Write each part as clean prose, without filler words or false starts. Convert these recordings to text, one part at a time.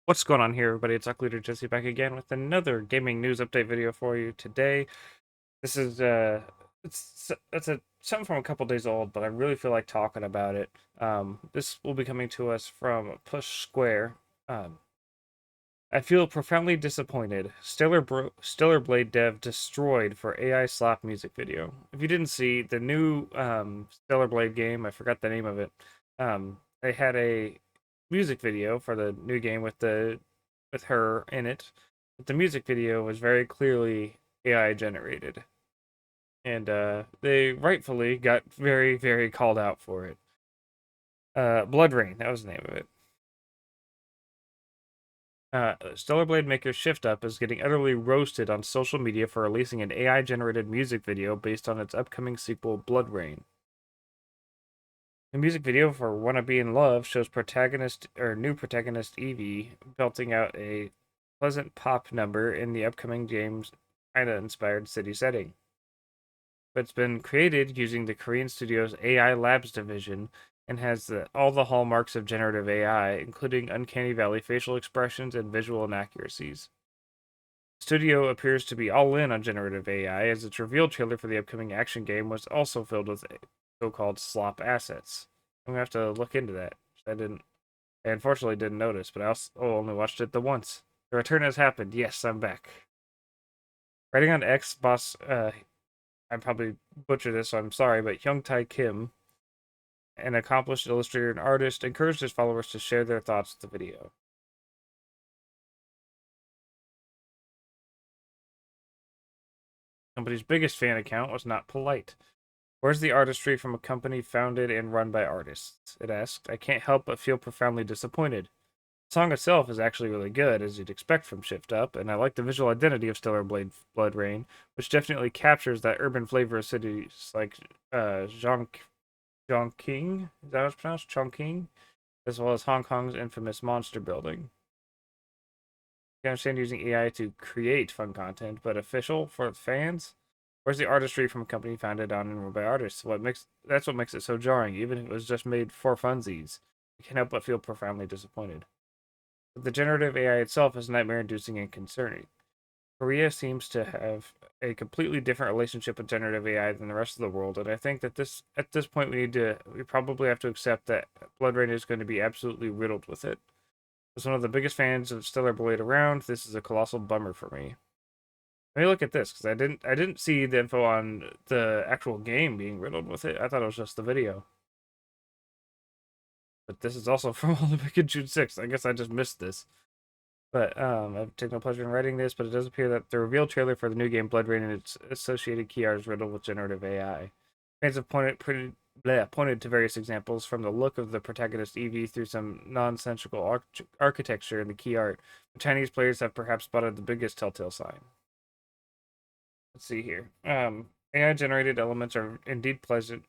What's going on here, everybody? It's AquaLeaderJesse back again with another gaming news update video for you today. This is it's a something from a couple days old, but I really feel like talking about it. This will be coming to us from Push Square. Um, I feel profoundly disappointed. Stellar Blade dev destroyed for AI slap music video. If you didn't see the new Stellar Blade game, I forgot the name of it. They had a music video for the new game with her in it. But the music video was very clearly AI generated, and they rightfully got very called out for it. Blood Rain, that was the name of it. Stellar Blade maker Shift Up is getting utterly roasted on social media for releasing an AI generated music video based on its upcoming sequel, Blood Rain. The music video for Wanna Be in Love shows new protagonist Evie belting out a pleasant pop number in the upcoming game's kinda inspired city setting. But it's been created using the Korean studio's AI Labs division and has all the hallmarks of generative AI, including uncanny valley facial expressions and visual inaccuracies. Studio appears to be all in on generative AI, as its reveal trailer for the upcoming action game was also filled with so-called slop assets. I'm gonna have to look into that. I unfortunately didn't notice, but I also only watched it the once. The return has happened. Yes, I'm back. Writing on X, boss. I probably butchered this, so I'm sorry, but Hyung Tae Kim, an accomplished illustrator and artist, encouraged his followers to share their thoughts with the video. The company's biggest fan account was not polite. Where's the artistry from a company founded and run by artists? It asked. I can't help but feel profoundly disappointed. The song itself is actually really good, as you'd expect from Shift Up, and I like the visual identity of Stellar Blade Blood Rain, which definitely captures that urban flavor of cities like Chongqing, is that how it's pronounced? Chongqing, as well as Hong Kong's infamous monster building. I understand using AI to create fun content, but official for fans? Where's the artistry from a company founded on and run by artists? That's what makes it so jarring, even if it was just made for funsies. I can't help but feel profoundly disappointed. But the generative AI itself is nightmare inducing and concerning. Korea seems to have a completely different relationship with generative AI than the rest of the world, and I think that at this point we probably have to accept that Blood Rain is going to be absolutely riddled with it. As one of the biggest fans of Stellar Blade around, this is a colossal bummer for me. Let me look at this because I didn't see the info on the actual game being riddled with it. I thought it was just the video. But this is also from Olympic in June 6th. I guess I just missed this. But I've taken no pleasure in writing this, but it does appear that the reveal trailer for the new game Blood Rain and its associated key art is riddled with generative AI. Fans have pointed to various examples, from the look of the protagonist Evie through some nonsensical architecture in the key art. The Chinese players have perhaps spotted the biggest telltale sign. Let's see here. AI generated elements are indeed present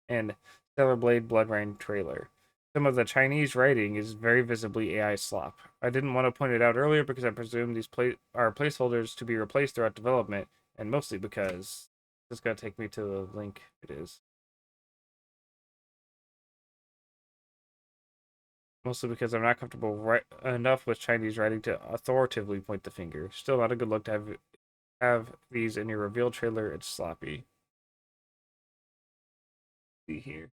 in Stellar Blade Blood Rain trailer. Some of the Chinese writing is very visibly AI slop. I didn't want to point it out earlier because I presume these are placeholders to be replaced throughout development, and mostly because it's going to take me to the link it is. Mostly because I'm not comfortable enough with Chinese writing to authoritatively point the finger. Still not a good look to have these in your reveal trailer. It's sloppy. See here.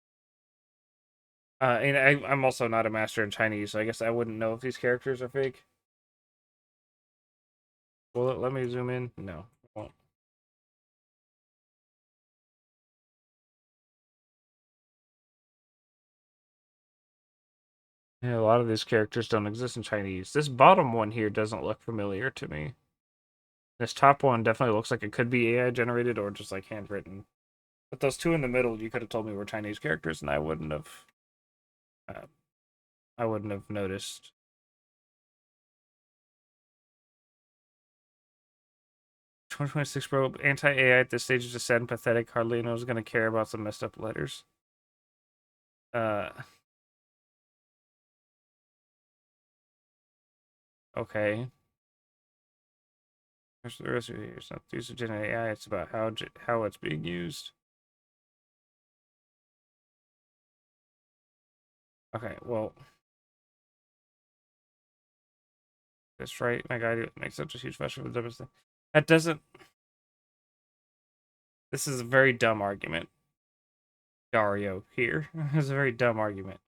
I'm also not a master in Chinese, so I guess I wouldn't know if these characters are fake. Will it let me zoom in? No, it won't. Yeah, a lot of these characters don't exist in Chinese. This bottom one here doesn't look familiar to me. This top one definitely looks like it could be AI generated or just like handwritten. But those two in the middle, you could have told me were Chinese characters, and uh, I wouldn't have noticed. 2026, bro. Anti AI at this stage is just sad and pathetic. Hardly anyone's gonna care about some messed up letters. Uh, okay. There's the rest of it. It's not the use of Gen AI. It's about how it's being used. Okay, well, That's right. My guy makes such a huge fuss for the dumbest thing. That doesn't. This is a very dumb argument. Dario here. It's a very dumb argument.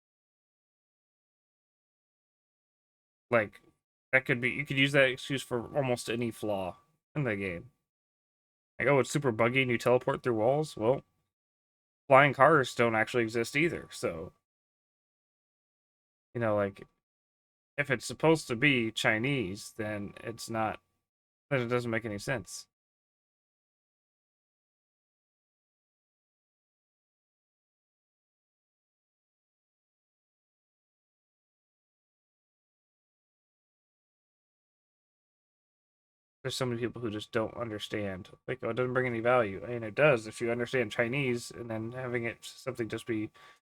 Like, that could be. You could use that excuse for almost any flaw in the game. Like, oh, it's super buggy and you teleport through walls. Well, flying cars don't actually exist either. So, like, if it's supposed to be Chinese, then it's not. Then it doesn't make any sense. There's so many people who just don't understand. Like, oh, it doesn't bring any value. And it does if you understand Chinese and then having it something just be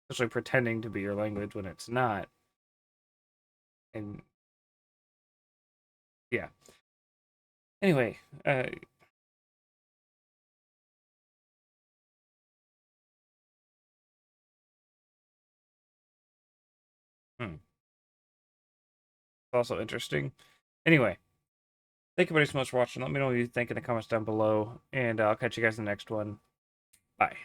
essentially pretending to be your language when it's not. And yeah. Anyway, it's also interesting. Anyway, thank you very so much for watching. Let me know what you think in the comments down below, and I'll catch you guys in the next one. Bye.